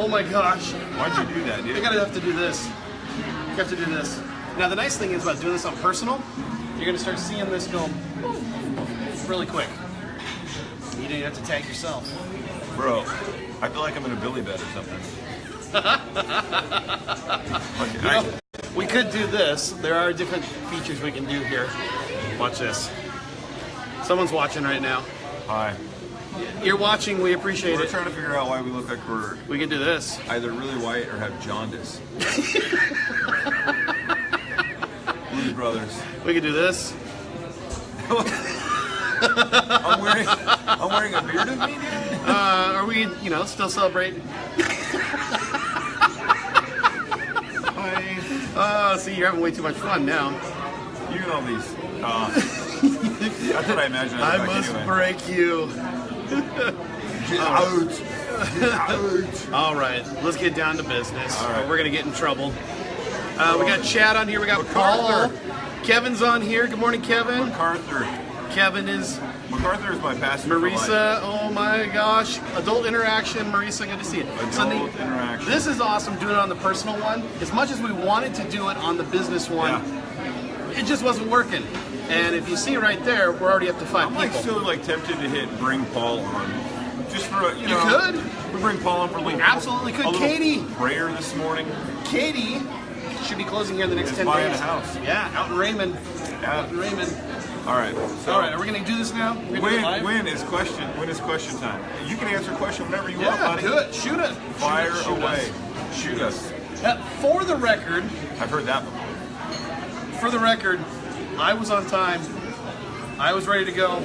Oh my gosh. Why'd you do that, dude? You're gonna have to do this. You have to do this. Now the nice thing is about doing this on personal, you're gonna start seeing this go really quick. You don't have to tag yourself. Bro, I feel like I'm in a Billy bet or something. We could do this. There are different features we can do here. Watch this. Someone's watching right now. Hi. You're watching, we appreciate We're it. trying to figure out why we look like We can do this. either really white or have jaundice. Blues Brothers. We can do this. I'm wearing a beard of me, dude? Are we, still celebrating? See, you're having way too much fun now. You and all these. That's what I imagined. I must break you. Get out. Get out. All right, let's get down to business. All right. We're going to get in trouble. We got Chad on here. We got MacArthur. Paul. Kevin's on here. Good morning, Kevin. MacArthur. Kevin is... MacArthur is my passenger for life. Marisa, oh my gosh. Adult interaction. Marisa, good to see you. Adult interaction. This is awesome doing it on the personal one. As much as we wanted to do it on the business one, it just wasn't working. And if you see right there, we're already up to 5 people. I'm still tempted to hit bring Paul on. Just for, You could. We bring Paul on for a little. We absolutely could. A little Katie. prayer this morning. Katie should be closing here in the next 10 buying days. a house. Yeah, out in Raymond. Yeah. Out in Raymond. All right. So All right, are we going to do this now? We're gonna do it live? When is question time? You can answer a question whenever you want, Yeah, buddy. do it. Shoot it. Fire Shoot away. us. Shoot us. For the record, I've heard that before. I was on time. I was ready to go.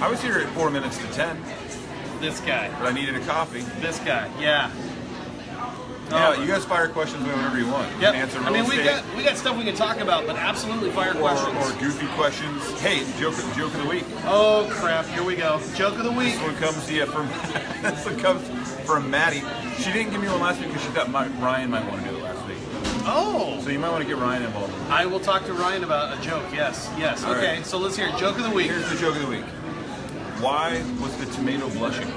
I was here at 4 minutes to 10, This guy. but I needed a coffee. This guy. Yeah. Yeah, you guys fire questions whenever you want. You Yep. can answer I real mean, estate we got stuff we can talk about, but absolutely fire questions. or goofy questions. Hey, joke of the week. Oh crap! Here we go. Joke of the week. This one comes from this one comes from Maddie. She didn't give me one last week because she thought Ryan might want to do it last week. Oh. So you might want to get Ryan involved. I will talk to Ryan about a joke. Yes. All Okay. right. So let's hear it. Joke of the week. Here's the joke of the week. Why was the tomato blushing?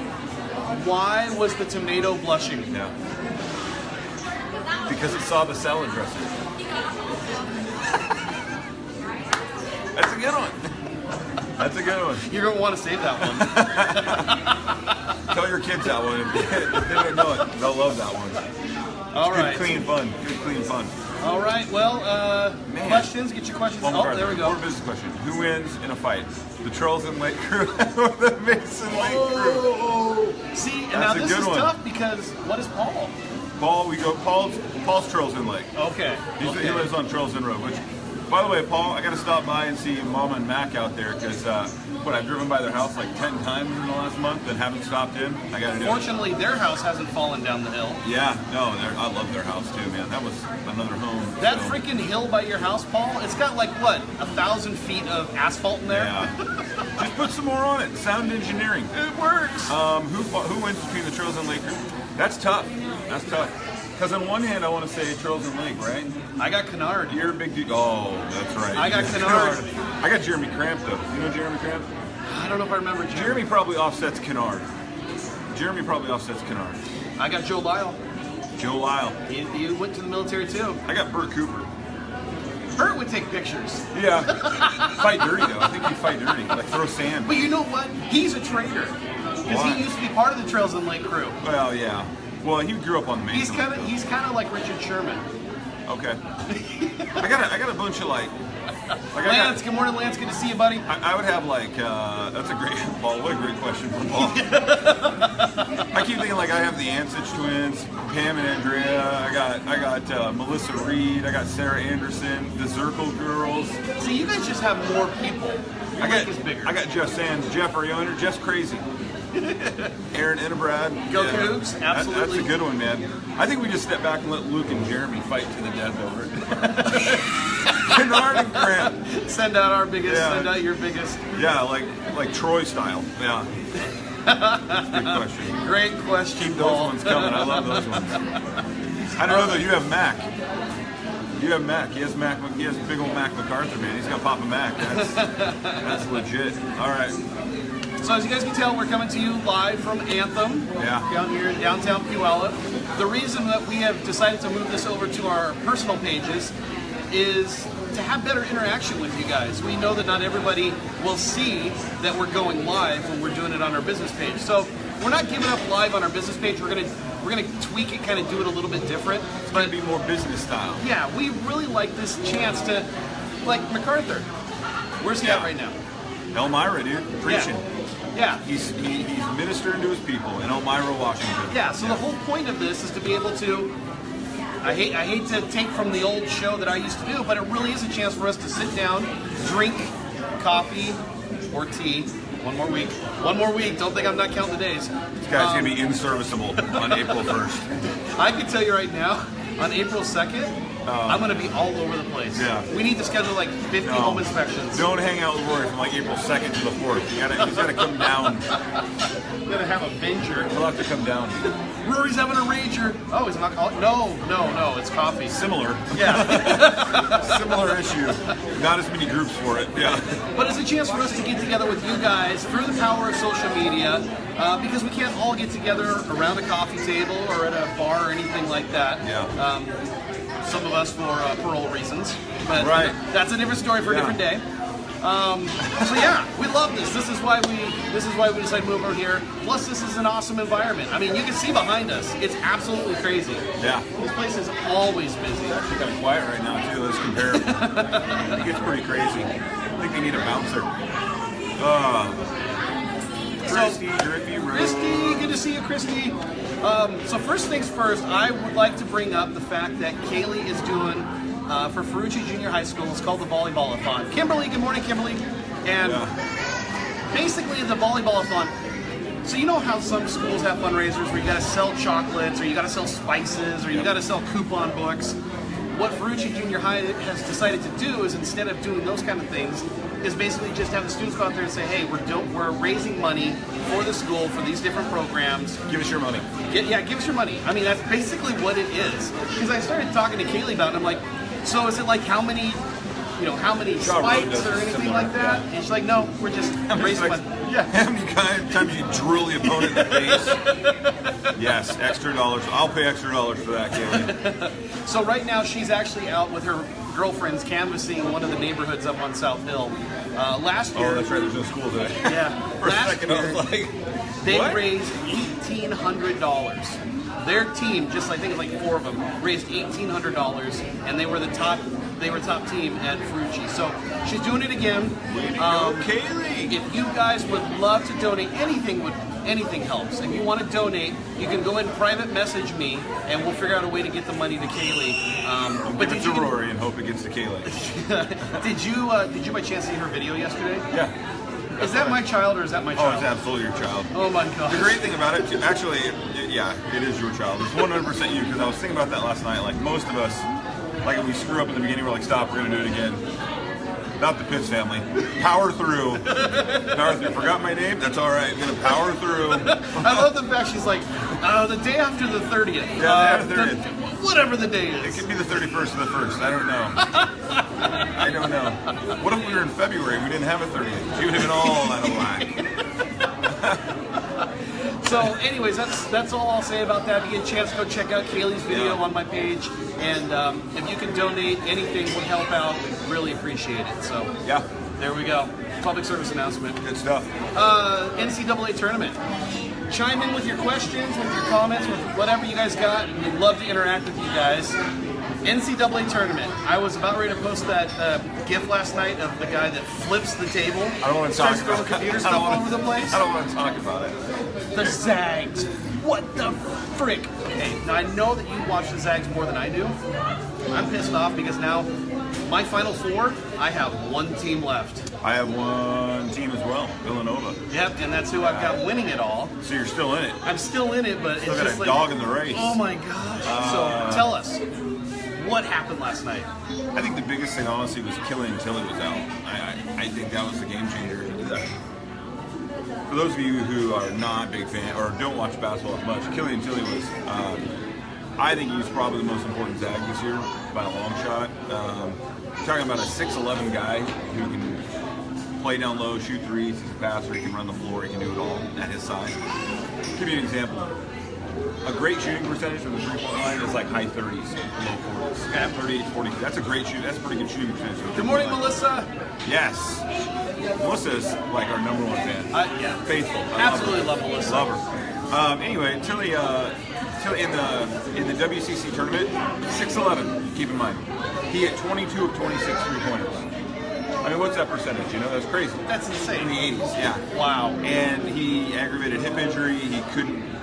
Why was the tomato blushing? Yeah. Because it saw the salad dressing. That's a good one. That's a good one. You're gonna want to save that one. Tell your kids that one. If they don't know it, they'll love that one. All right. Good, clean fun. Good, clean fun. All right. Well, questions. Get your questions. One There we go. More business question. Who wins in a fight? The Trolls and Lake crew or the Mason Lake crew? See, and That's now a this good is one. tough because what is Paul? Paul's Trolls and Lake. Okay. He lives on Trolls and Road, which, by the way, Paul, I got to stop by and see Mama and Mac out there because, I've driven by their house like 10 times in the last month and haven't stopped in. I got to do it. Fortunately, their house hasn't fallen down the hill. Yeah, no, I love their house too, man. That was another home. That freaking hill by your house, Paul, it's got like, 1,000 feet of asphalt in there? Yeah. Just put some more on it. Sound engineering. It works. Who wins between the Trolls and Lake crew? That's tough. That's tough. Because on one hand, I want to say Trolls and Lake, right? I got Kennard. You're a big dude. Oh, that's right. I got Kennard. I got Jeremy Cramp, though. You know Jeremy Cramp? I don't know if I remember Jeremy probably offsets Kennard. I got Joe Lyle. Joe Lyle. He went to the military too. I got Bert Cooper. Bert would take pictures. Yeah. Fight dirty, though. I think he'd fight dirty. Like throw sand. But you know what? He's a traitor. Because Why? he used to be part of the Trails and Lake crew. Well, yeah. Well, he grew up on the main. He's kind of like Richard Sherman. Okay. I got a bunch of like Lance, good morning, Lance. Good to see you, buddy. I would have like that's a great Paul. What a great question from Paul. I keep thinking like I have the Ansich twins, Pam and Andrea. I got Melissa Reed. I got Sarah Anderson, the Zirkle girls. See, you guys just have more people. Your lake is bigger. I got Jeff Sands. Jeff, are you under? Jeff's crazy. Aaron Innebrad. Go Cougs, absolutely. That's a good one, man. I think we just step back and let Luke and Jeremy fight to the death over it. Kennard and Grant. Send out our biggest, send out your biggest. Yeah, like Troy style. Yeah. That's a good question. Great question. Keep those ones coming. I love those ones. I don't know though, you have Mac. He has big old Mac MacArthur, man. He's got Papa Mac. That's legit. All right. So as you guys can tell, we're coming to you live from Anthem, down here in downtown Puyallup. The reason that we have decided to move this over to our personal pages is to have better interaction with you guys. We know that not everybody will see that we're going live when we're doing it on our business page. So we're not giving up live on our business page. We're gonna tweak it, kind of do it a little bit different. It's going to be more business style. Yeah, we really like this chance to, like MacArthur. Where's he at right now? Elmira, dude, preaching. Yeah. He's ministering to his people in Elmira, Washington. Yeah. So the whole point of this is to be able to. I hate to take from the old show that I used to do, but it really is a chance for us to sit down, drink coffee or tea. One more week. Don't think I'm not counting the days. This guy's going to be inserviceable on April 1st. I can tell you right now, on April 2nd, I'm going to be all over the place. Yeah. We need to schedule like 50 home inspections. Don't hang out with Rory from like April 2nd to the 4th. He's got to come down. I'm going to have a binger. He'll have to come down. Rory's having a rager. Oh, he's not alcoholic? No, it's coffee. Similar. Yeah. Similar issue. Not as many groups for it. Yeah. But it's a chance for us to get together with you guys through the power of social media, because we can't all get together around a coffee table or at a bar or anything like that. Yeah. Some of us for parole reasons, but right. That's a different story for a different day. So yeah, we love this. This is why we decided to move over here. Plus, this is an awesome environment. I mean, you can see behind us. It's absolutely crazy. Yeah. This place is always busy. It's actually kind of quiet right now too. Let's compare. It gets pretty crazy. I think they need a bouncer. Christy, good to see you, Christy. So first things first, I would like to bring up the fact that Kaylee is doing for Ferrucci Junior High School. It's called the Volleyball-a-thon. Kimberly, good morning, Kimberly. And basically the Volleyball-a-thon. So you know how some schools have fundraisers where you got to sell chocolates, or you got to sell spices, or you got to sell coupon books. What Ferrucci Junior High has decided to do is, instead of doing those kind of things, is basically just have the students go out there and say, hey, we're raising money for the school for these different programs. Give us your money. Give us your money. I mean, that's basically what it is. Because I started talking to Kaylee about it, and I'm like, so is it like how many spikes or anything like that? And she's like, no, we're just raising money. Yeah. How many times you drill the opponent in the face? Yes, extra dollars. I'll pay extra dollars for that, Kaylee. So right now she's actually out with her girlfriends canvassing one of the neighborhoods up on South Hill. Last year... Oh, that's right, there's no school today. Yeah. For a second, I was like, they what? raised $1,800. Their team, just I think it's like 4 of them, raised $1,800, and they were top team at Ferrucci. So she's doing it again. Kaylee. If you guys would love to donate, anything helps. If you want to donate, you can go ahead and private message me, and we'll figure out a way to get the money to Kaylee. But give it to Rory and hope it gets to Kaylee. Did you by chance see her video yesterday? Yeah. Is that my child or is that my child? Oh, it's absolutely your child. Oh my God. The great thing about it, actually, it is your child. It's 100% you, because I was thinking about that last night. Like most of us, like if we screw up in the beginning, we're like, stop, we're going to do it again. Not the Pitts family. Power through. Darth, you forgot my name? That's all right. I'm going to power through. I love the fact she's like, the day after the 30th. Yeah, the day after the 30th. Whatever the day is. It could be the 31st or the 1st. I don't know. I don't know. What if we were in February and we didn't have a 30th? She would have been all out of whack. So anyways, that's all I'll say about that. If you get a chance, go check out Kaylee's video on my page. And if you can donate, anything would help out. We'd really appreciate it. So yeah, there we go. Public service announcement. Good stuff. NCAA tournament. Chime in with your questions, with your comments, with whatever you guys got. We'd love to interact with you guys. NCAA tournament. I was about ready to post that GIF last night of the guy that flips the table. I don't want to talk about it. Computer stuff all over the place. I don't want to talk about it. The Zags. What the frick? Okay, now I know that you watch the Zags more than I do. I'm pissed off because now my Final Four, I have one team left. I have one team as well, Villanova. Yep, and that's who I've got winning it all. So you're still in it. I'm still in it, but still it's got just a like, dog in the race. Oh my gosh. So tell us, what happened last night? I think the biggest thing, honestly, was Killian Tilly was out. I think that was the game changer. For those of you who are not big fan or don't watch basketball as much, Killian Tilly was, I think he's probably the most important Zag this year by a long shot. Talking about a 6'11" guy who can play down low, shoot threes. He's a passer. He can run the floor. He can do it all at his size. I'll give you an example. A great shooting percentage from the three-point line is like high 30s, low 40s. Okay. 38, 40. That's a great shoot. That's a pretty good shooting percentage. Good morning, Melissa. Yes. Melissa's like our number one fan. Yeah. Faithful. Absolutely love Melissa. Love her. Anyway, Tilly in the WCC tournament, 6'11", keep in mind. He hit 22 of 26 three-pointers. I mean, what's that percentage? You know, that's crazy. That's insane. In the 80s, yeah. Wow. And he aggravated hip injury.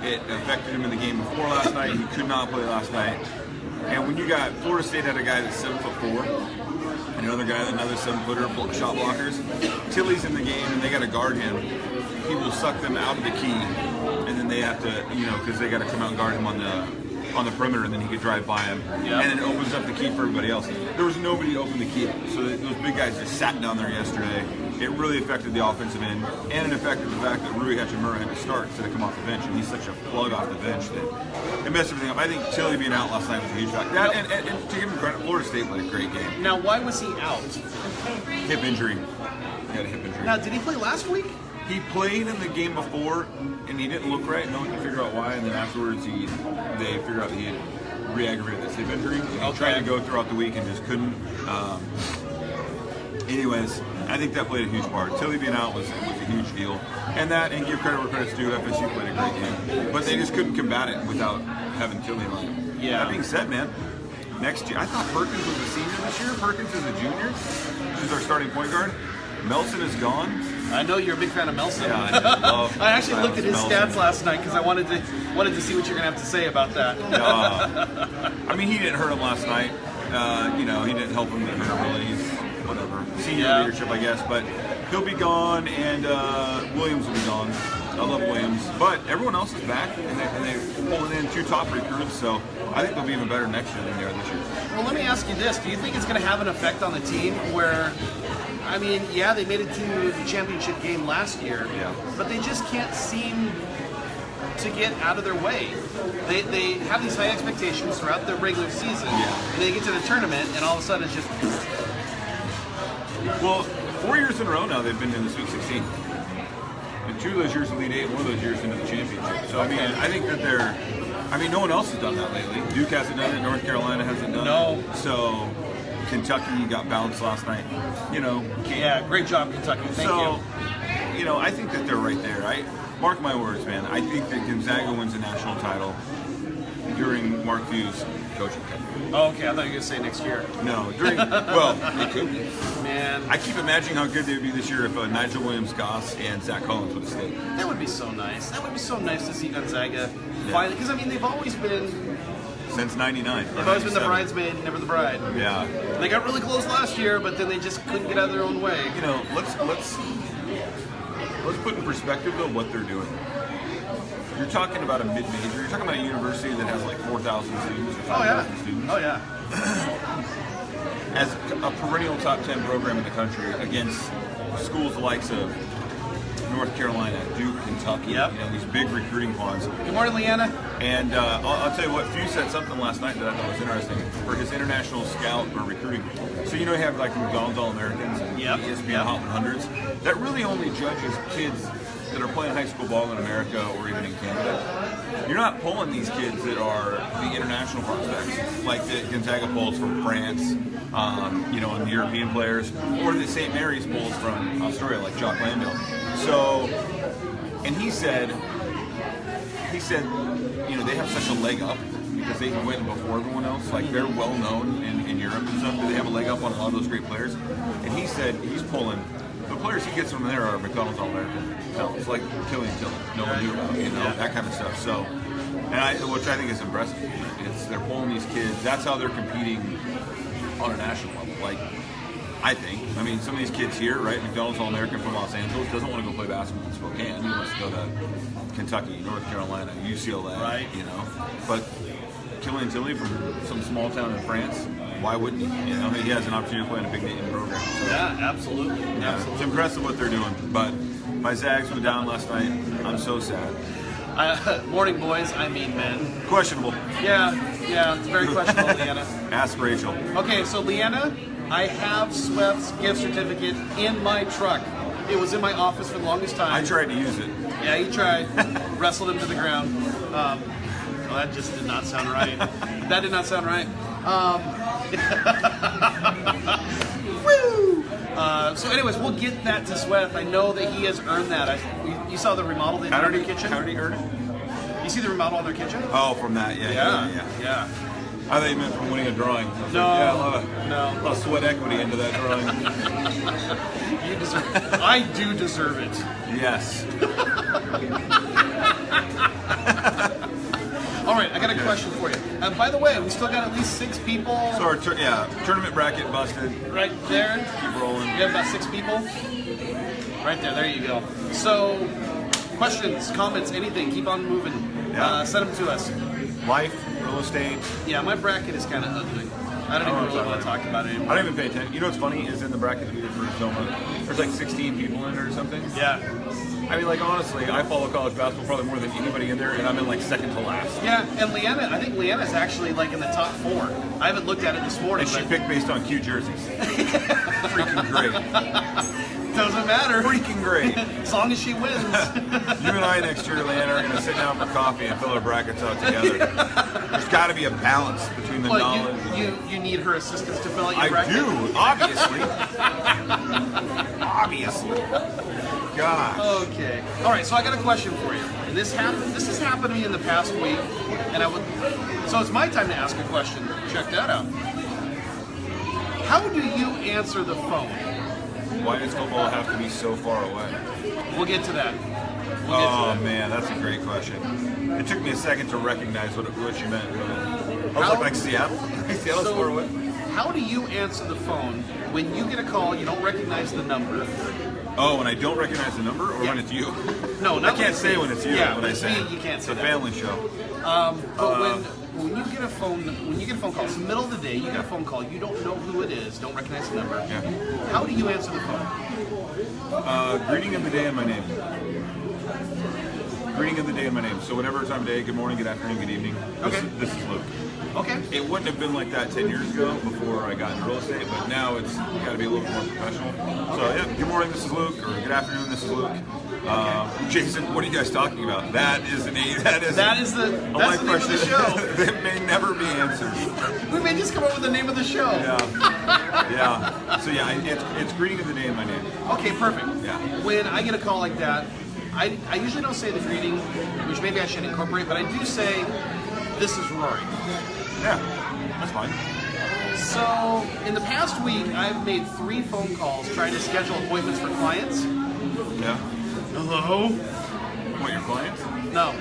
It affected him in the game before last night. He could not play last night. And when you got Florida State had a guy that's 7'4", and another guy, another 7-footer, shot blockers. Tilly's in the game, and they got to guard him. He will suck them out of the key, and then they have to, because they got to come out and guard him on the perimeter, and then he could drive by him, Yep. and it opens up the key for everybody else. There was nobody to open the key up, so those big guys just sat down there yesterday. It really affected the offensive end, and it affected the fact that Rory Hachimura had to start instead of come off the bench, and he's such a plug off the bench that it messed everything up. I think Tilly being out last night was a huge factor. That, and to give him credit, Florida State played a great game. Now, why was he out? Hip injury. He had a hip injury. Now, did he play last week? He played in the game before, and he didn't look right. No one could figure out why. And then afterwards, they figured out that he had re-aggravated this hip injury. He tried to go throughout the week and just couldn't. Anyways, I think that played a huge part. Tilly being out was a huge deal. And give credit where credit's due, FSU played a great game. But they just couldn't combat it without having Tilly on. Yeah. That being said, man, next year, I thought Perkins was a senior this year. Perkins is a junior. She's our starting point guard. Melson is gone. I know you're a big fan of Melson. Yeah, I love I actually looked at his Melson. stats last night because I wanted to see what you're gonna have to say about that. I mean, he didn't hurt him last night. He didn't help him get hurt really. He's whatever. Senior leadership, I guess. But he'll be gone, and Williams will be gone. I love Williams, but everyone else is back, and they're pulling in 2 top recruits. So I think they'll be even better next year than they are this year. Well, let me ask you this: do you think it's going to have an effect on the team where? I mean, yeah, they made it to the championship game last year, but they just can't seem to get out of their way. They have these high expectations throughout the regular season, and they get to the tournament, and all of a sudden it's just... Well, 4 years in a row now they've been in the Sweet 16. And 2 of those years Elite 8, and 1 of those years into the championship. So, I mean, I think that no one else has done that lately. Duke hasn't done it. North Carolina hasn't done it. So... Kentucky got bounced last night. Yeah, great job, Kentucky. Thank you. I think that they're right there. Mark my words, man. I think that Gonzaga wins a national title during Mark Few's coaching tenure. Oh, okay. I thought you were going to say next year. No, it could be. Man. I keep imagining how good they would be this year if Nigel Williams-Goss and Zach Collins would have stayed. That would be so nice. That would be so nice to see Gonzaga finally. Because, I mean, they've always been... Since 99. They've always been the bridesmaid, never the bride. Yeah. They got really close last year, but then they just couldn't get out of their own way. Let's put in perspective though what they're doing. You're talking about a mid-major. You're talking about a university that has like 4,000 students or 5,000 students. Oh yeah. As a perennial top 10 program in the country against schools the likes of North Carolina, Duke, Kentucky, these big recruiting ponds. Good morning, Leanna. And I'll tell you what, Few said something last night that I thought was interesting for his international scout or recruiting. So you have like McDonald's All-Americans and ESPN Hot 100s. That really only judges kids that are playing high school ball in America or even in Canada. You're not pulling these kids that are the international prospects, like the Gonzaga pulls from France, and the European players, or the St. Mary's pulls from Australia, like Jock Landale. So, and he said, they have such a leg up because they went before everyone else. Like they're well known in Europe and stuff. They have a leg up on a lot of those great players. And he said he's pulling. The players he gets from there are McDonald's All-American talents, like Killian Tilly. No one knew about, that kind of stuff. So, which I think is impressive. They're pulling these kids. That's how they're competing on a national level. Like, I think. I mean, some of these kids here, right? McDonald's All-American from Los Angeles doesn't want to go play basketball in Spokane. He wants to go to Kentucky, North Carolina, UCLA, right? But Killian Tilly from some small town in France, why wouldn't he? He has an opportunity to play in a big name program. So, yeah, absolutely. Absolutely. It's impressive what they're doing. But my Zags went down last night. I'm so sad. Morning, boys. I mean, men. Questionable. Yeah, it's very questionable, Leanna. Ask Rachel. Okay, so Leanna, I have Swift's gift certificate in my truck. It was in my office for the longest time. I tried to use it. Yeah, you tried. Wrestled him to the ground. Well, that just did not sound right. That did not sound right. Woo! So anyways, we'll get that to Sweat. I know that he has earned that. You saw the remodel they did in their kitchen? How did he earn it? You see the remodel in their kitchen? Oh, from that, yeah. I thought you meant from winning a drawing. No, a lot of sweat equity into that drawing. You deserve it. I do deserve it. Yes. All right, I got a question for you. By the way, we still got at least 6 people. So our tournament bracket busted. Right there. Keep rolling. We have about 6 people. Right there. There you go. So, questions, comments, anything. Keep on moving. Yeah. Send them to us. Life, real estate. Yeah, my bracket is kind of ugly. I don't even really want to talk about it anymore. I don't even pay attention. You know what's funny is in the bracket that we did for Zoma, there's like 16 people in it or something. Yeah. I mean, like, honestly, I follow college basketball probably more than anybody in there, and I'm in like second to last. Yeah, and Leanna, I think Leanna's actually like in the top 4. I haven't looked at it this morning. And she picked based on cute jerseys. Freaking great. Doesn't matter. Freaking great. As long as she wins. You and I next year, Leanna, are going to sit down for coffee and fill our brackets out together. There's got to be a balance between the knowledge. You need her assistance to fill out your bracket? I do, obviously. Obviously. Gosh. Okay. All right. So I got a question for you. And this has happened to me in the past week, and so it's my time to ask a question. Check that out. How do you answer the phone? Why does football have to be so far away? We'll get to that. Man, that's a great question. It took me a second to recognize what you meant. I was like Seattle? Seattle's far away? How do you answer the phone when you get a call, you don't recognize the number? Oh, when I don't recognize the number, or when it's you? No, I can't say when it's you. Yeah, when I say you can't say it's a that. family show. But when you get a phone call, it's the middle of the day, you get a phone call, you don't know who it is, don't recognize the number. Yeah. How do you answer the phone? Greeting of the day and my name. Greeting of the day and my name. So whatever time of day, good morning, good afternoon, good evening. This is Luke. Okay. It wouldn't have been like that 10 years ago before I got into real estate, but now it's got to be a little more professional. So yeah, good morning, this is Luke, or good afternoon, this is Luke. Jason, what are you guys talking about? That's the name of the show. That may never be answered. We may just come up with the name of the show. Yeah. So yeah, it's greeting of the day in my name. Okay, perfect. Yeah. When I get a call like that, I usually don't say the greeting, which maybe I should incorporate, but I do say, "This is Rory." Yeah, that's fine. So, in the past week, I've made 3 phone calls trying to schedule appointments for clients. Yeah. Hello? What, your clients? No.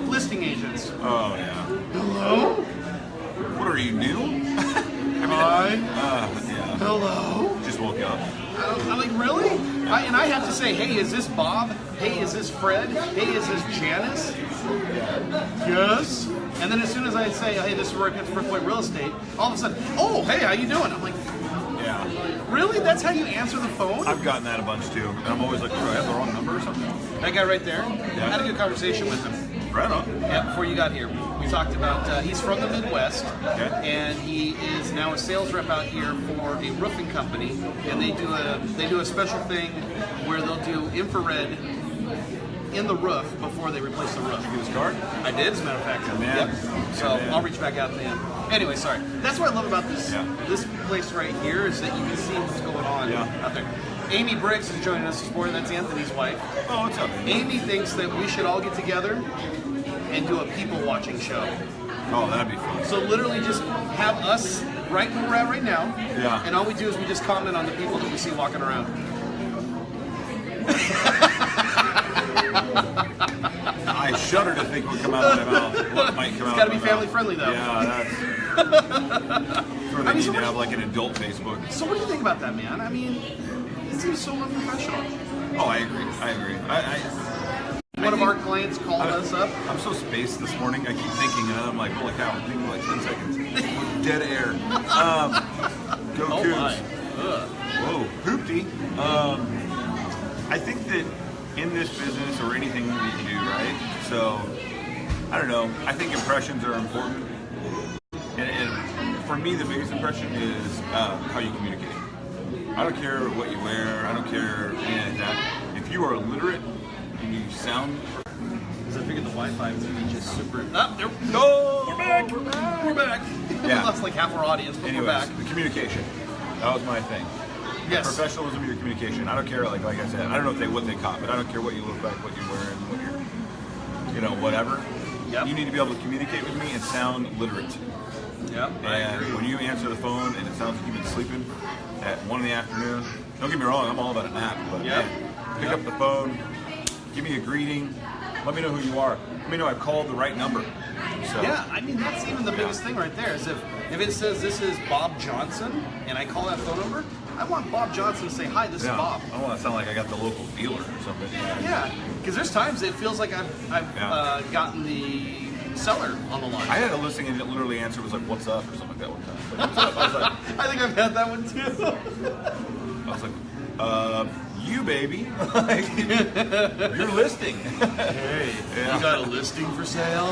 Listing agents. Oh, yeah. Hello? What are you, new? Hi. Yeah. Hello? Just woke up. I'm like, really? And I have to say, hey, is this Bob? Hey, is this Fred? Hey, is this Janice? Yes. And then as soon as I say, hey, this is Rory Pitts, First Point Real Estate, all of a sudden, oh, hey, how you doing? I'm like, yeah. Really? That's how you answer the phone? I've gotten that a bunch too. And I'm always like, do I have the wrong number or something? That guy right there? I had a good conversation with him. Right on. Yeah, before you got here. We talked about, he's from the Midwest, and he is now a sales rep out here for a roofing company, and they do a special thing where they'll do infrared in the roof before they replace the roof. You his card? I did, as a matter of fact. Man. Yep. So I'll reach back out to him. Anyway, sorry. That's what I love about this this place right here is that you can see what's going on out there. Amy Briggs is joining us this morning. That's Anthony's wife. Oh, what's up? Amy thinks that we should all get together and do a people watching show. Oh, that'd be fun. So literally just have us right where we're at right now. Yeah. And all we do is we just comment on the people that we see walking around. I shudder to think what would come out of my mouth. What might come out. It's got to be family friendly, though. Yeah, that's. Or they need to have like an adult Facebook. So what do you think about that, man? I mean, it seems so unprofessional. Oh, I agree. One of our clients called us up. I'm so spaced this morning. I keep thinking, and I'm like, holy cow! I'm thinking for like 10 seconds. Dead air. Go Cougs. Whoa, hoopty. I think that in this business or anything that you do, right? So, I don't know. I think impressions are important. And for me, the biggest impression is how you communicate. I don't care what you wear. I don't care any of that. If you are literate and you sound... Because I figured the Wi-Fi would be just super... Oh, there... No! We're back! We're back! Yeah. We lost like half our audience, but Anyways, we're back. the communication. That was my thing. Yes. Professionalism, your communication. I don't care, like I said, I don't know what they caught, but I don't care what you look like, what you're wearing, what you're, whatever. Yep. You need to be able to communicate with me and sound literate. Yep. And when you answer the phone and it sounds like you've been sleeping at 1 in the afternoon, don't get me wrong, I'm all about a nap, but Yep. man, pick up the phone, give me a greeting, let me know who you are. Let me know I've called the right number. So, Yeah, I mean, that's even the biggest thing right there is if it says this is Bob Johnson and I call that phone number, I want Bob Johnson to say, hi, this is Bob. I don't want to sound like I got the local dealer or something. Yeah, because there's times it feels like I've gotten the seller on the line. I had a listing and it literally answered was like, what's up, or something like that one time. Like, what's up? I was like, I think I've had that one too. I was like, you baby, like, you're listing. Hey, Yeah. you got a listing for sale?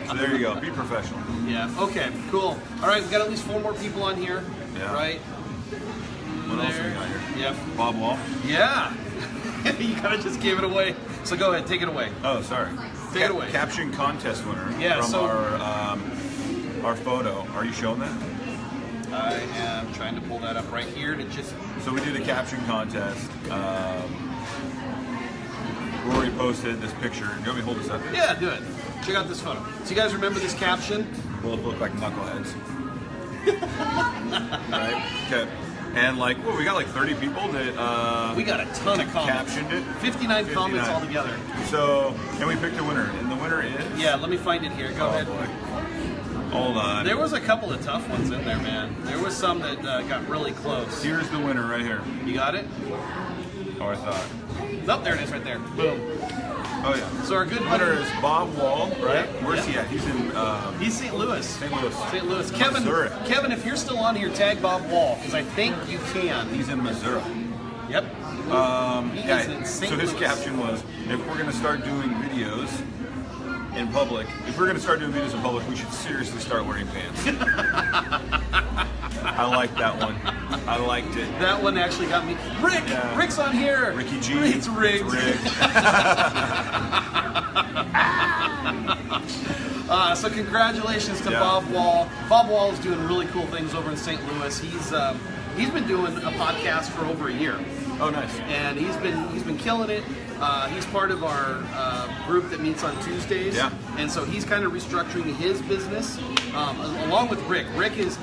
So there you go. Be professional. Yeah. Okay. Cool. All right. We got at least 4 more people on here. Yeah. Right. What else we got here? Yep. Bob Wall. Yeah. You kind of just gave it away. So go ahead. Take it away. Oh, sorry. Take it away. Caption contest winner from our photo. Are you showing that? I am trying to pull that up right here to just. So we did a caption contest. Rory posted this picture. Do you want me to hold this up? Yeah, do it. Check out this photo. So you guys remember this caption? Both look like knuckleheads. Right? Okay. And like, we got like 30 people that We got a ton of comments. captioned it. 59 comments altogether. So, and we picked a winner, and the winner is. Yeah, let me find it here. Go ahead. Boy. Hold on. There was a couple of tough ones in there, man. There was some that got really close. Here's the winner right here. You got it? Oh, I thought. Nope, there it is right there. Boom. Oh yeah. So our good Winner is Bob Wall, right? Yeah. Where's he at? He's in He's St. Louis. St. Louis. St. Louis. Kevin, Missouri. Kevin, if you're still on here, tag Bob Wall, because I think you can. He's in Missouri. Yep. He is in St. So his Louis. caption was, if we're going to start doing videos in public, we should seriously start wearing pants. I like that one. I liked it. That one actually got me. Rick! Yeah. Rick's on here! Ricky G. It's rigged. It's rigged. So congratulations to Yeah. Bob Wall. Bob Wall is doing really cool things over in St. Louis. He's been doing a podcast for over a year. Oh, nice. And he's been killing it. He's part of our group that meets on Tuesdays. Yeah. And so he's kind of restructuring his business along with Rick. Rick is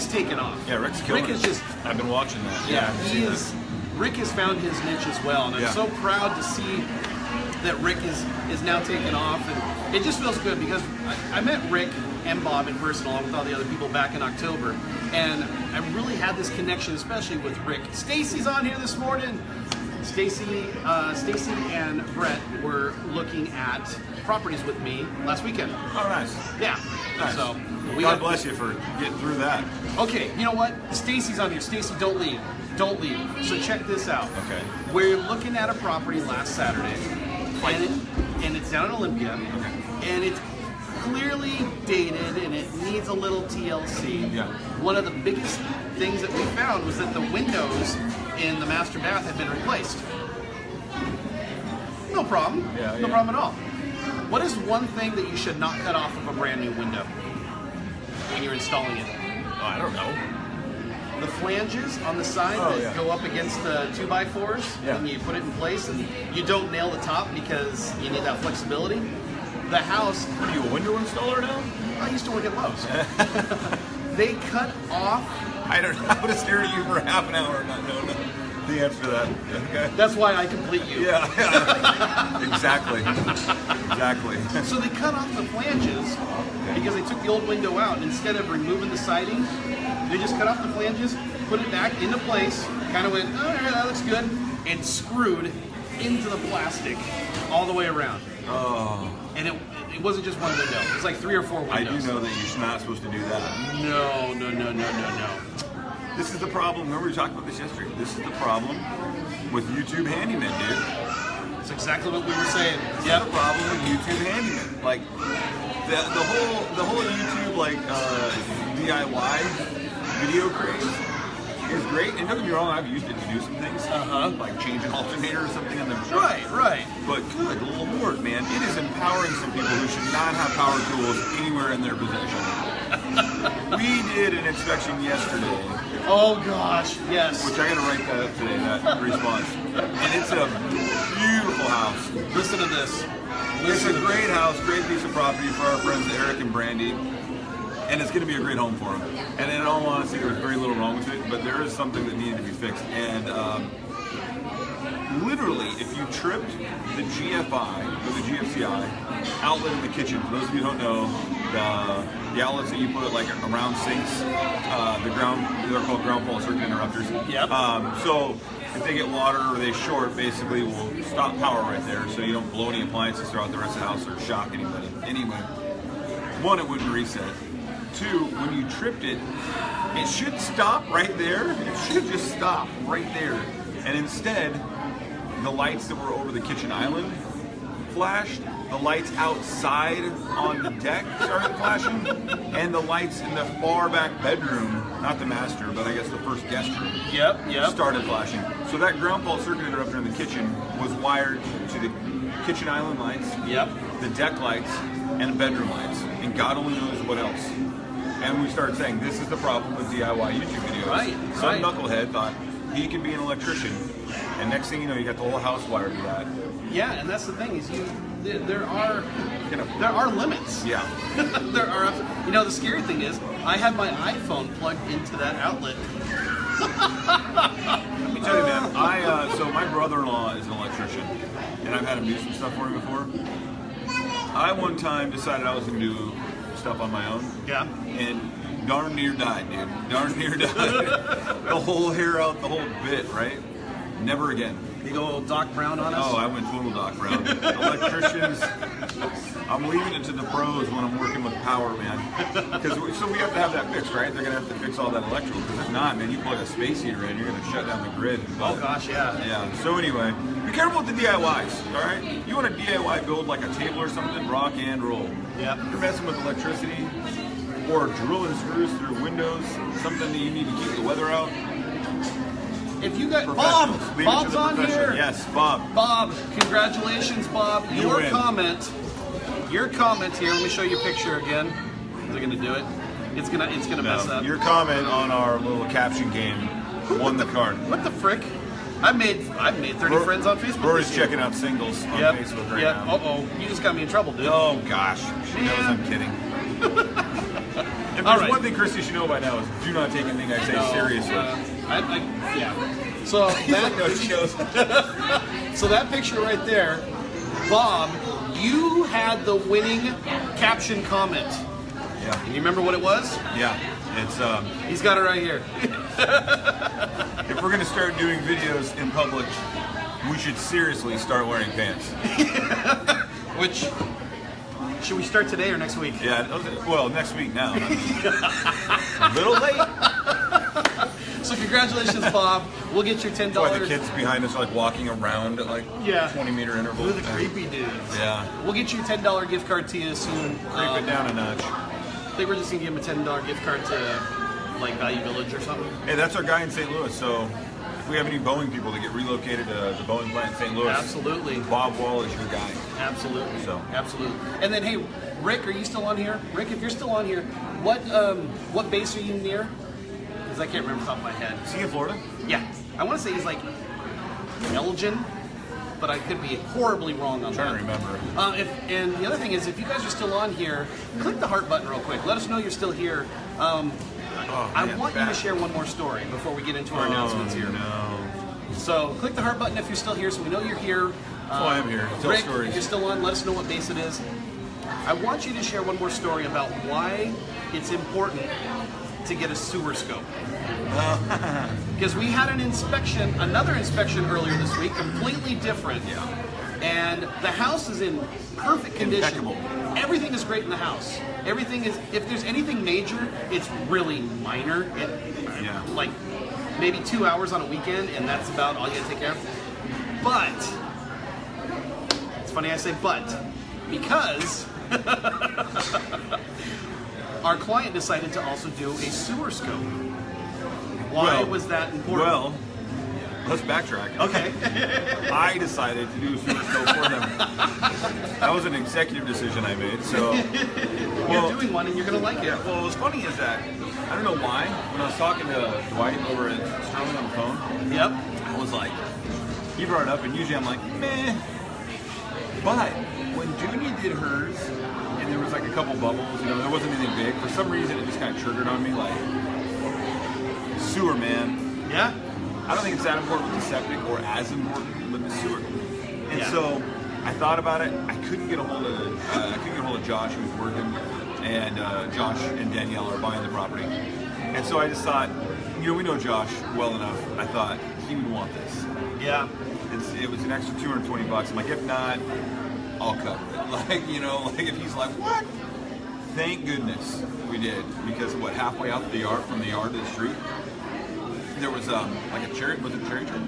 taken off. Yeah, Rick's killing Rick is it. just I've been watching that. yeah. I've He seen is. Rick has found his niche as well, and I'm Yeah. so proud to see that Rick is now taking off, and it just feels good because I met Rick and Bob in person along with all the other people back in October, and I really had this connection, especially with Rick. Stacy's on here this morning. Stacy and Brett were looking at properties with me last weekend. Oh, nice. Yeah. Nice. So God bless you for getting through that. Okay, you know what? Stacy's on here. Stacy, don't leave. Don't leave. So check this out. Okay. We're looking at a property last Saturday, and it's down in Olympia, and it's clearly dated, and it needs a little TLC. Yeah. One of the biggest things that we found was that the windows in the master bath had been replaced. No problem. Yeah, no yeah. problem at all. What is one thing that you should not cut off of a brand new window when you're installing it? Oh, I don't know. The flanges on the side Oh, that yeah. go up against the 2x4s Yeah. when you put it in place, and you don't nail the top because you need that flexibility. The house, Are you a window installer now? I used to work at Lowe's. They cut off. I don't know. I would have stared at you for half an hour and not known the answer to that. Okay. That's why I complete you. Yeah. Exactly. Exactly. So they cut off the flanges because they took the old window out. Instead of removing the siding, they just cut off the flanges, put it back into place, kind of went, oh, yeah, that looks good, and screwed into the plastic all the way around. Oh. And it wasn't just one window. It was like 3 or 4 windows. I do know that you're not supposed to do that. No. This is the problem. Remember we talked about this yesterday. This is the problem with YouTube handyman, dude. That's exactly what we were saying. This is the problem with YouTube handyman. Like the whole YouTube like DIY video craze is great. And don't get me wrong, I've used it to do some things, like change an alternator or something on the truck. Right. But good Lord, man, it is empowering some people who should not have power tools anywhere in their possession. We did an inspection yesterday. Oh gosh, yes. Which I got to write that up today, that response. And it's a beautiful house. Listen to this. It's a great house, great piece of property for our friends Eric and Brandy. And it's going to be a great home for them. And in all honesty, there was very little wrong with it, but there is something that needed to be fixed. And literally, if you tripped the GFI or the GFCI outlet in the kitchen, for those of you who don't know, the outlets that you put like around sinks, they're called ground fault circuit interrupters. Yep. So if they get water or they short, basically will stop power right there, so you don't blow any appliances throughout the rest of the house or shock anybody. Anyway, one, it wouldn't reset. Two, when you tripped it, it should stop right there. It should just stop right there. And instead, the lights that were over the kitchen island flashed. The lights outside on the deck started flashing. And the lights in the far back bedroom, not the master, but I guess the first guest room, started flashing. So that ground fault circuit interrupter in the kitchen was wired to the kitchen island lights, the deck lights, and the bedroom lights. And God only knows what else. And we started saying, this is the problem with DIY YouTube videos. Some knucklehead thought he could be an electrician, and next thing you know, you got the whole house wired to that. Yeah, and that's the thing is, there are limits. Yeah. There are. You know, the scary thing is, I had my iPhone plugged into that outlet. Let me tell you, man. So my brother-in-law is an electrician, and I've had him do some stuff for me before. I one time decided I was going to do stuff on my own. Yeah. And darn near died, dude. Darn near died. The whole hair out, the whole bit, right? Never again. You go old Doc Brown on us? Oh, I went total Doc Brown. Electricians, I'm leaving it to the pros when I'm working with power, man. So we have to have that fixed, right? They're going to have to fix all that electrical, because if not, man, you plug a space heater in, you're going to shut down the grid. Oh gosh, yeah. Yeah, so anyway, be careful with the DIYs, all right? You want to DIY build like a table or something, rock and roll. Yeah. You're messing with electricity, or drilling screws through windows, something that you need to keep the weather out. If you got Bob's on here. Yes, Bob. Bob, congratulations, Bob. Your win. comment here. Let me show you a picture again. Is it gonna do it? It's gonna mess up. Your comment on our little caption game won the card. What the frick? I've made 30 friends on Facebook. Rory's checking out singles on Facebook right now. Uh-oh, you just got me in trouble, dude. Oh gosh, she knows I'm kidding. If there's one thing Christy should know by now is do not take anything I say seriously. So that she knows. So that picture right there, Bob, you had the winning caption comment. Yeah. You remember what it was? Yeah. It's He's got it right here. If we're gonna start doing videos in public, we should seriously start wearing pants. Which should we start today or next week? Yeah, well, next week now. A little late. So congratulations, Bob. We'll get your $10. Why the kids behind us are like walking around at like 20-meter intervals. They're the creepy dudes. Yeah. We'll get you a $10 gift card to you soon. Creep it down a notch. I think we're just gonna give him a $10 gift card to like Value Village or something. Hey, that's our guy in St. Louis. So if we have any Boeing people that get relocated to the Boeing plant in St. Louis, absolutely, Bob Wall is your guy. Absolutely. So absolutely. And then hey, Rick, are you still on here? Rick, if you're still on here, what base are you near? Because I can't remember off the top of my head. Is he in Florida? Yeah. I want to say he's like Elgin, but I could be horribly wrong on that. I'm trying to remember. And the other thing is, if you guys are still on here, click the heart button real quick. Let us know you're still here. I want you to share one more story before we get into our announcements here. No. So click the heart button if you're still here, so we know you're here. That's why I'm here. Tell Rick, stories. if you're still on, let us know what base it is. I want you to share one more story about why it's important to get a sewer scope. Because we had another inspection earlier this week, completely different. Yeah. And the house is in perfect condition. Impeccable. Everything is great in the house. Everything is, if there's anything major, it's really minor. Like maybe 2 hours on a weekend, and that's about all you gotta take care of. But, it's funny I say but, because our client decided to also do a sewer scope. Why was that important? Well, let's backtrack. Okay. I decided to do a sewer scope for them. That was an executive decision I made. So You're doing one and you're going to like it. Yeah, well, what's funny is that, I don't know why, when I was talking to Dwight over at Sterling on the phone, Yep. I was like, he brought it up, and usually I'm like, meh. But when Dooney did hers, and there was like a couple bubbles, there wasn't anything big, for some reason it just kind of triggered on me, like, sewer, man. Yeah? I don't think it's that important with the septic, or as important with the sewer. And so I thought about it. I couldn't get a hold of Josh, who was working, and Josh and Danielle are buying the property. And so I just thought, we know Josh well enough. I thought he would want this. Yeah. It was an extra $220. I'm like, if not, I'll cover it. Like, if he's like, what? Thank goodness we did, because halfway out the yard, from the yard to the street, there was like a cherry. Was it a cherry tree?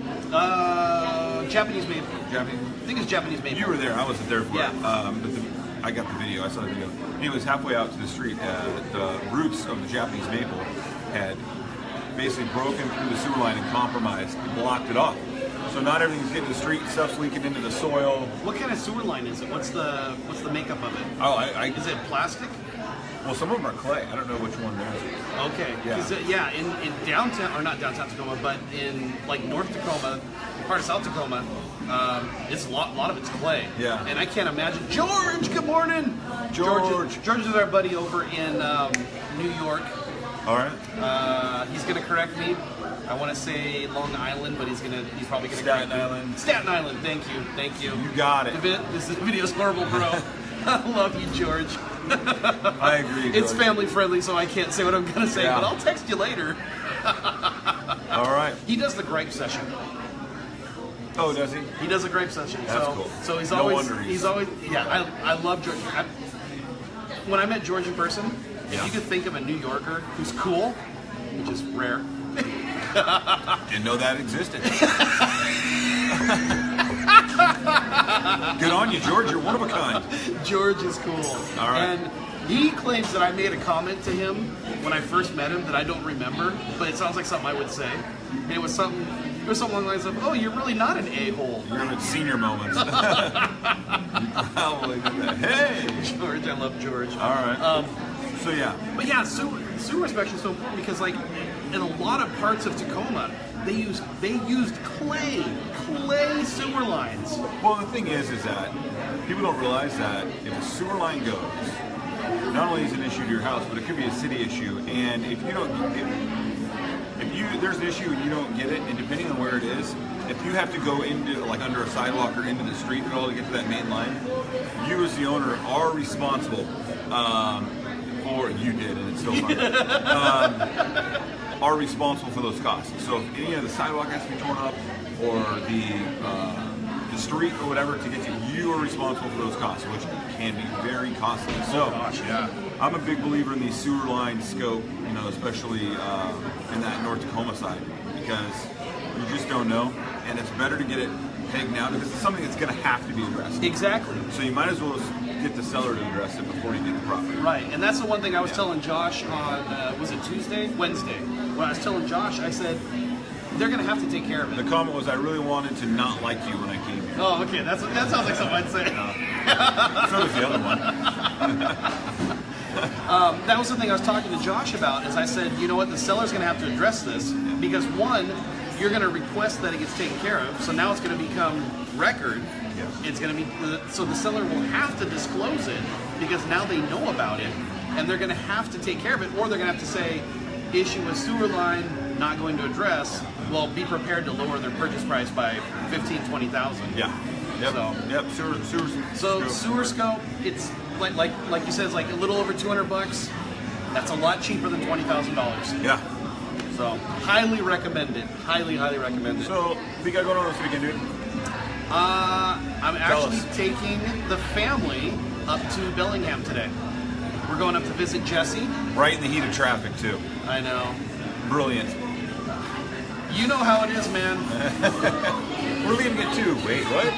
Japanese maple. Japanese. I think it's Japanese maple. You were there. I wasn't there for Yeah. it. But I got the video. I saw the video. Anyways, halfway out to the street, the roots of the Japanese maple had basically broken through the sewer line and compromised, and blocked it off. So not everything's getting to the street. Stuff's leaking into the soil. What kind of sewer line is it? What's the makeup of it? Oh, Is it plastic? Well, some of them are clay. I don't know which one theirs is. Okay. Yeah. 'Cause, in downtown, or not downtown Tacoma, but in like North Tacoma, part of South Tacoma, it's a lot of it's clay. Yeah. And I can't imagine. George, good morning. George is our buddy over in New York. All right. He's gonna correct me. I want to say Long Island, but he's probably gonna correct me. Staten Island. Thank you. You got it. This video's horrible, bro. I love you, George. I agree, George. It's family friendly, so I can't say what I'm gonna say, Yeah. but I'll text you later. All right. He does the gripe session. Oh, does he? He does a gripe session. That's so, cool. So he's No always wonder I love George. When I met George in person, Yeah. if you could think of a New Yorker who's cool, which is rare. Didn't know that existed. Good on you, George. You're one of a kind. George is cool. All right. And he claims that I made a comment to him when I first met him that I don't remember, but it sounds like something I would say. And it was something along the lines of, "Oh, you're really not an a-hole." You're having senior moments. You probably did that. Hey! George, I love George. All right. So, yeah. But yeah, sewer inspection is so important because, like, in a lot of parts of Tacoma, they used clay sewer lines. Well, the thing is that people don't realize that if a sewer line goes, not only is it an issue to your house, but it could be a city issue. And if there's an issue and you don't get it, and depending on where it is, if you have to go into, like, under a sidewalk or into the street at all to get to that main line, you as the owner are responsible. Or you did, and it's still fine. Are responsible for those costs. So if any of the sidewalk has to be torn up, or the street or whatever to get to you are responsible for those costs, which can be very costly. So, I'm a big believer in the sewer line scope, especially in that North Tacoma side, because you just don't know, and it's better to get it pegged now because it's something that's going to have to be addressed. Exactly. So you might as well get the seller to address it before you get the property. Right, and that's the one thing I was telling Josh on, was it Wednesday? When I was telling Josh, I said, they're going to have to take care of it. The comment was, I really wanted to not like you when I came here. Oh, okay, that sounds like something I'd say. So was the other one. That was the thing I was talking to Josh about, is I said, you know what, the seller's going to have to address this, because one, you're going to request that it gets taken care of, so now it's going to become record. Yeah. It's going to be, so the seller will have to disclose it, because now they know about it, and they're going to have to take care of it, or they're going to have to say, issue a sewer line, not going to address, well, be prepared to lower their purchase price by $15,000-$20,000. Yeah. Yep. Sewer scope, it's like you said, it's like a little over $200. That's a lot cheaper than $20,000. Yeah. So highly recommend it. Highly recommend it. So what you got going on this weekend, dude? I'm actually taking the family up to Bellingham today. We're going up to visit Jesse. Right in the heat of traffic too. I know. Brilliant. You know how it is, man. We're leaving at 2. Wait, what?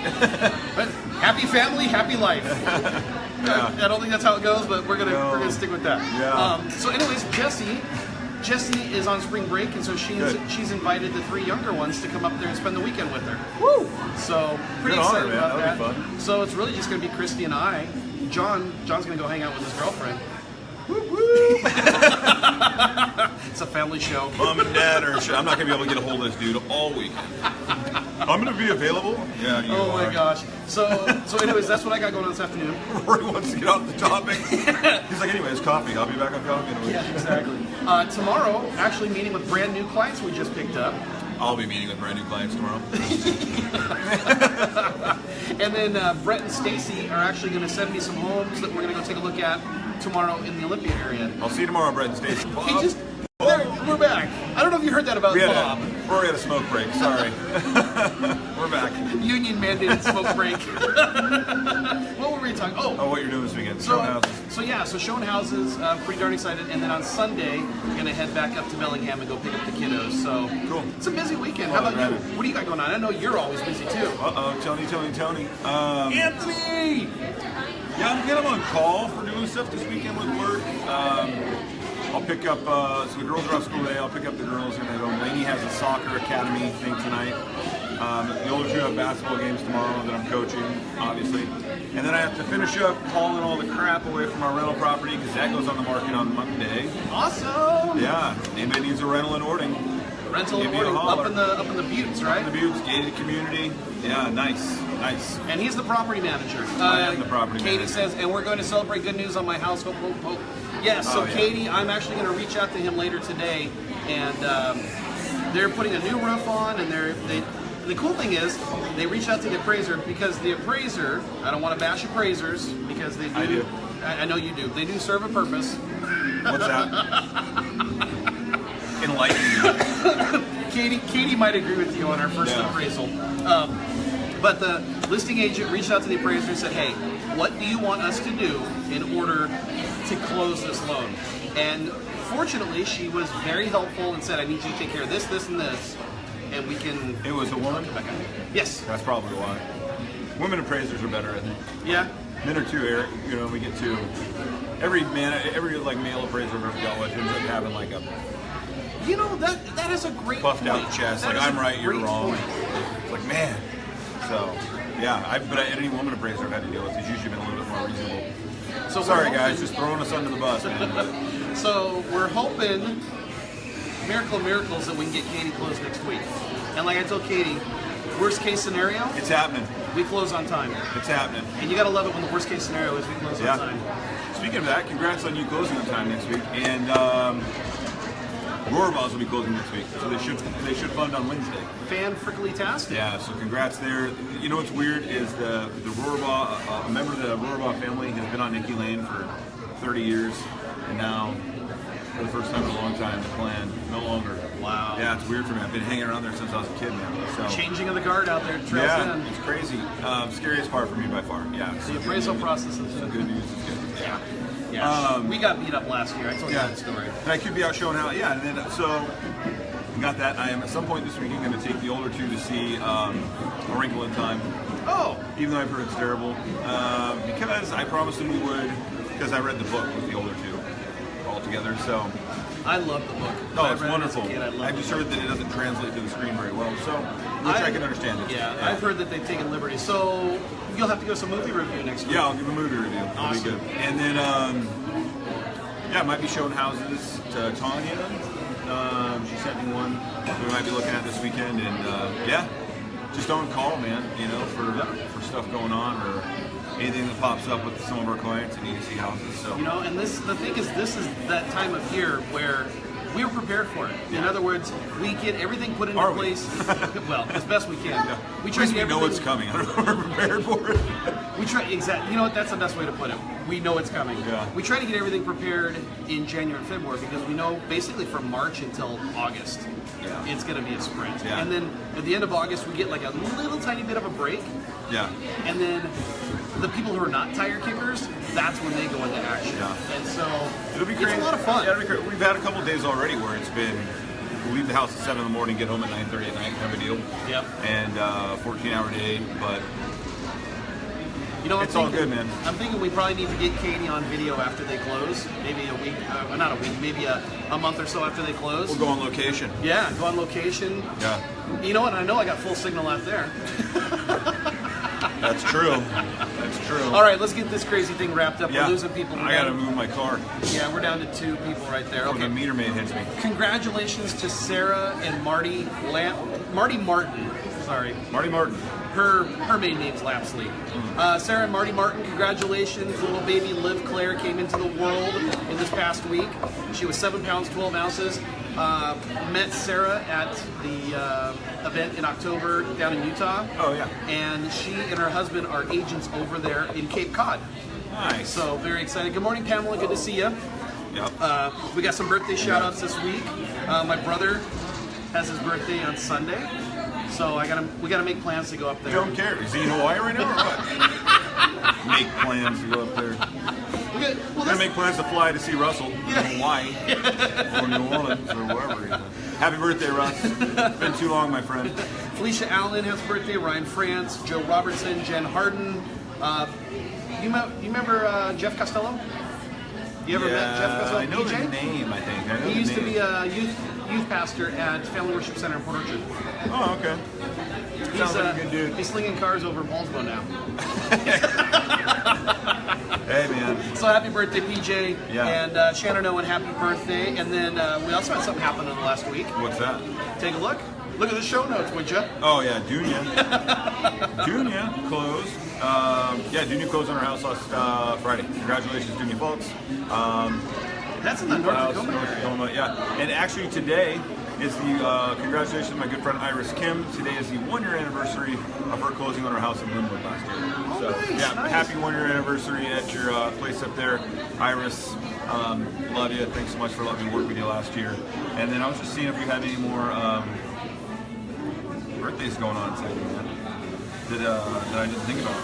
But happy family, happy life. Yeah. I don't think that's how it goes, but we're gonna stick with that. Yeah. So, anyways, Jesse Jessie is on spring break, and so she's invited the 3 younger ones to come up there and spend the weekend with her. Woo! So pretty Good excited honor, about man. that. That'll be fun. So it's really just going to be Christy and I. John's going to go hang out with his girlfriend. It's a family show. Mom and Dad are. I'm not gonna be able to get a hold of this dude all weekend. I'm gonna be available. Yeah, you Oh are. my gosh. So anyways, that's what I got going on this afternoon. Rory wants to get off the topic. He's like, anyways, coffee. I'll be back on coffee in a week. Yeah, exactly. Tomorrow, actually meeting with brand new clients we just picked up. I'll be meeting with brand new clients tomorrow. And then Brett and Stacy are actually going to send me some homes that we're going to go take a look at tomorrow in the Olympia area. I'll see you tomorrow, Brett and Stacy. We're back. I don't know if you heard that about Bob. Rory had a smoke break. Sorry. We're back. Union mandated smoke break. What were we talking? Oh, what you're doing this weekend? Showing houses. So showing houses. Pretty darn excited. And then on Sunday, we're gonna head back up to Bellingham and go pick up the kiddos. So cool. It's a busy weekend. How about you? What do you got going on? I know you're always busy too. Tony. Anthony. Yeah, I'm kind of on call for doing stuff this weekend with work. I'll pick up, so the girls are off school today, I'll pick up the girls and head home. Lainey has a soccer academy thing tonight. The older two have basketball games tomorrow that I'm coaching, obviously. And then I have to finish up hauling all the crap away from our rental property because that goes on the market on Monday. Awesome. Yeah, anybody needs a rental and ordering. Rental and ordering up in the Buttes, right? Up in the Buttes, gated community. Yeah, nice. And he's the property manager. I am the property manager. Katie says, and we're going to celebrate good news on my house. Hope, hope, hope. Yes, so Katie, I'm actually going to reach out to him later today, and they're putting a new roof on, and the cool thing is, they reach out to the appraiser because the appraiser, I don't want to bash appraisers because they do. I do. I know you do. They do serve a purpose. What's that? Enlighten me. Katie might agree with you on our first appraisal. But the listing agent reached out to the appraiser and said, hey, what do you want us to do in order to close this loan? And fortunately, she was very helpful and said, I need you to take care of this, this, and this, and we can... It was a woman? Yes. That's probably why. Women appraisers are better, I think. Yeah. Men are two, Eric. You know, we get two. Every male appraiser I've ever dealt with ends up having like a... You know, that is a great puffed point. out chest, that like I'm right, you're wrong. Point. It's like, man. So, yeah, but any woman appraiser I've had to deal with has usually been a little bit more reasonable. So sorry, guys, just throwing us under the bus, man. So we're hoping, miracle of miracles, that we can get Katie closed next week. And like I told Katie, worst case scenario, it's happening. We close on time. It's happening. And you got to love it when the worst case scenario is we close on time. Speaking of that, congrats on you closing on time next week. And Roarballs will be closing next week, so they should fund on Wednesday. Fan-frickly-tastic. Yeah, so congrats there. You know what's weird is the Roarball, a member of the Roarball family has been on Nicky Lane for 30 years, and now, for the first time in a long time, the clan no longer. Wow. Yeah, it's weird for me. I've been hanging around there since I was a kid now. So. Changing of the guard out there trails in. It's crazy. Scariest part for me by far. Yeah. The appraisal process is good news. It's good. Yeah. Yeah, we got beat up last year. I told you that story. And I could be out showing how. Yeah, and then so I got that. I am at some point this weekend going to take the older two to see A Wrinkle in Time. Oh, even though I've heard it's terrible, because I promised them we would, because I read the book with the older two all together. So I love the book. Oh, it's wonderful. I just heard that it doesn't translate to the screen very well, so I can understand it. Yeah, I've heard that they've taken liberties. So you'll have to go some movie review next week. Yeah, I'll give a movie review. Awesome. It'll be good. And then, I might be showing houses to Tanya. She sent me one we might be looking at this weekend. And just on call, man, for stuff going on or anything that pops up with some of our clients that need to see houses. So and the thing is, this is that time of year where we're prepared for it. In other words, we get everything put into place. Well, as best we can. Yeah. We try to get know it's coming. I don't know we're prepared for it. We try exactly. You know what? That's the best way to put it. We know it's coming. Yeah. We try to get everything prepared in January and February because we know basically from March until August, it's going to be a sprint. Yeah. And then at the end of August, we get like a little tiny bit of a break. Yeah. And then the people who are not tire kickers, that's when they go into action. Yeah. And so it'll be crazy. It's a lot of fun. Yeah, we've had a couple of days already where it's been, we leave the house at 7 in the morning, get home at 9:30 at night, kind of a deal. Yep. And 14-hour day, but You know, it's all good, man. I'm thinking we probably need to get Katie on video after they close. Maybe a week, not a week, maybe a month or so after they close. We'll go on location. Yeah, go on location. Yeah. You know what? I know I got full signal out there. That's true. That's true. All right, let's get this crazy thing wrapped up. Yeah. We're losing people. I gotta move my car. Yeah, we're down to 2 people right there. Okay. Okay. The meter maid hits me. Congratulations to Sarah and Marty Martin. Sorry. Marty Martin. Her maiden name's Lapsley. Sarah and Marty Martin, congratulations. Little baby Liv Claire came into the world in this past week. She was 7 pounds, 12 ounces. Met Sarah at the event in October down in Utah. Oh, yeah. And she and her husband are agents over there in Cape Cod. Nice. So very excited. Good morning, Pamela. Good to see you. Yep. We got some birthday shout outs this week. My brother has his birthday on Sunday. So we gotta make plans to go up there. Don't care. Is he in Hawaii right now or what? Make plans to go up there. We're gonna make plans to fly to see Russell in Hawaii or New Orleans or wherever. Happy birthday, Russ. It's been too long, my friend. Felicia Allen has a birthday. Ryan France, Joe Robertson, Jen Harden. You remember Jeff Costello? You ever met Jeff Costello? I know PJ? the name, I think. He used to be a youth pastor at Family Worship Center in Port Orchard. Oh, okay. Sounds like a good dude. He's slinging cars over in Paulsbo now. Hey, man. So happy birthday, PJ. Yeah. And Shannon Owen, happy birthday. And then we also had something happen in the last week. What's that? Take a look. Look at the show notes, would you? Oh, yeah, Dunya. Dunya closed. Dunya closed on our house last Friday. Congratulations, Dunya folks. That's in the North Dakota area. Yeah. And actually today is the, congratulations to my good friend Iris Kim. Today is the 1-year anniversary of her closing on her house in Bloomwood last year. Nice. Happy 1-year anniversary at your place up there. Iris, love you. Thanks so much for letting me work with you last year. And then I was just seeing if you had any more birthdays going on today, man, that I didn't think about.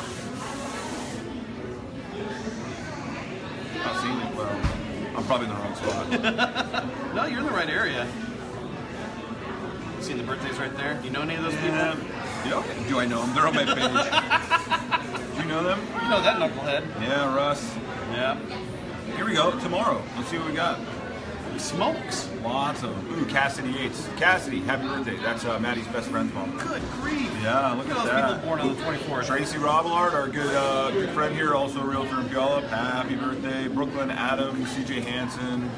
Not seeing it well. I'm probably in the wrong spot. No, you're in the right area. See the birthdays right there? Do you know any of those people? Yeah. Do I know them? They're on my page. Do you know them? You know that knucklehead. Yeah, Russ. Yeah. Here we go. Tomorrow. Let's see what we got. Smokes. Lots of them. Ooh, Cassidy Yates. Cassidy, happy birthday. That's Maddie's best friend's mom. Good grief. Yeah, look at those that. people born on the 24th. Tracy Robillard, our good friend here, also a realtor in Puyallup. Happy birthday. Brooklyn Adams, CJ Hansen,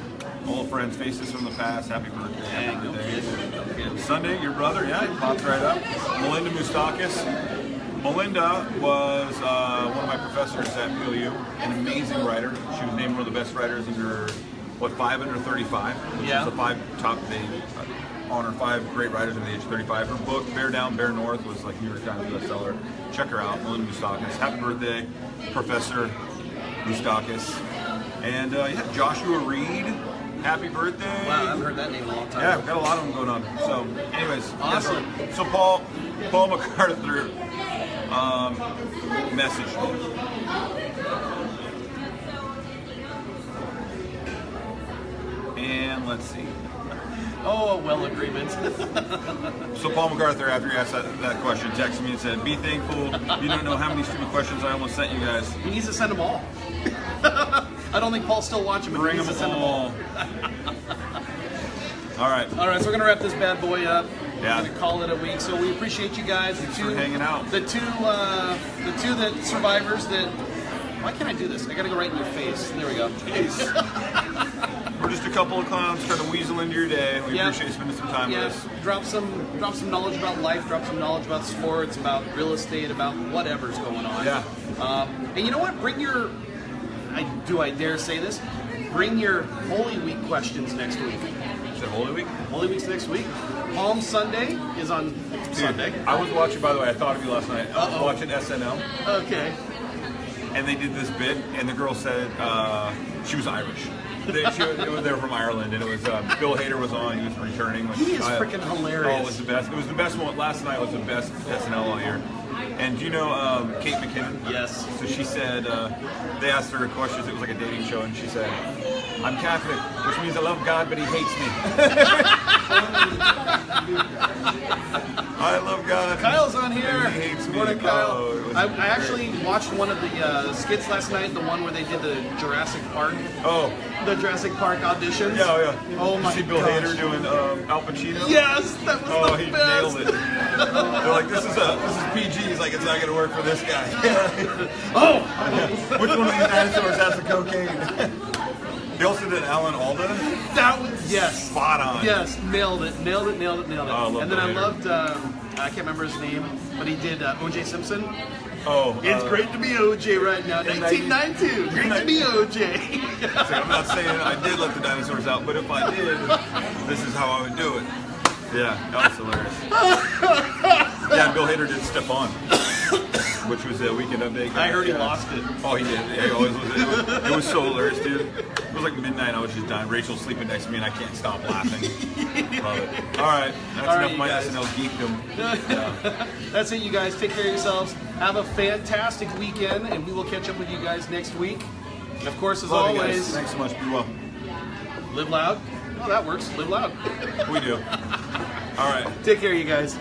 old friends, faces from the past. Happy birthday. Happy birthday. Sunday, your brother, yeah, he pops right up. Melinda Moustakis. Melinda was one of my professors at PLU, an amazing writer. She was named one of the best writers under 5 under 35, which is the 5 top, they honor 5 great writers under the age of 35. Her book, Bear Down, Bear North, was like New York Times bestseller. Check her out, Melinda Moustakis. Happy birthday, Professor Moustakis. And Joshua Reed, happy birthday. Wow, I haven't heard that name in a long time. Yeah, we've got a lot of them going on. So, anyways. Awesome. So Paul MacArthur messaged me. And let's see. Oh, well, agreement. So Paul MacArthur, after he asked that question, texted me and said, "Be thankful. You don't know how many stupid questions I almost sent you guys." He needs to send them all. I don't think Paul's still watching, but Bring he needs to them send all. All right. All right, so we're gonna wrap this bad boy up. Yeah. We're gonna call it a week. So we appreciate you guys. Thanks for hanging out. The two that survivors that. Why can't I do this? I gotta go right in your face. There we go. Jeez. We're just a couple of clowns trying to weasel into your day. We appreciate you spending some time with us. Drop some knowledge about life. Drop some knowledge about sports, about real estate, about whatever's going on. Yeah. And you know what? Bring your. Do I dare say this? Bring your Holy Week questions next week. Is it Holy Week? Holy Week's next week. Palm Sunday is on Sunday. I was watching, by the way, I thought of you last night. I was watching SNL. Okay. And they did this bit, and the girl said she was Irish. They were from Ireland, and it was Bill Hader was on. He was returning. He is freaking hilarious. Oh, it was the best. It was the best one. Last night was the best SNL all year. And do you know Kate McKinnon? Yes. So she said, they asked her questions. It was like a dating show, and she said, "I'm Catholic, which means I love God, but He hates me." I love God. Kyle's on here. He hates Good me. morning, Kyle. Oh, I actually watched one of the skits last night, the one where they did the Jurassic Park. Oh. The Jurassic Park auditions. Yeah. Oh my Did you see Bill gosh. Hader doing Al Pacino? Yes, that was the he best. nailed it. They're like, this is PG. He's like, it's not gonna work for this guy. Oh, Which one of these dinosaurs has the cocaine? He also did Alan Alda. that was yes. Spot on. Yes, nailed it. Oh, I love And then Bill I Hader. loved. I can't remember his name, but he did O.J. Simpson. Oh, It's great to be OJ right now. 1992. Great to be OJ. See, I'm not saying I did let the dinosaurs out, but if I did, this is how I would do it. Yeah, that was hilarious. Yeah, and Bill Hader did Step On, which was a Weekend Update guy. I heard he Yeah. lost it. Oh, he did. Yeah, he always was. It was so hilarious, dude. It was like midnight. I was just dying. Rachel's sleeping next to me, and I can't stop laughing. Love it. All right, that's All right, enough of you my guys. SNL geekdom. Yeah. That's it, you guys. Take care of yourselves. Have a fantastic weekend, and we will catch up with you guys next week. And of course, as Love you guys. always, Thanks so much. Be well. live loud. Oh, that works. Live loud. We do. All right. Take care, you guys.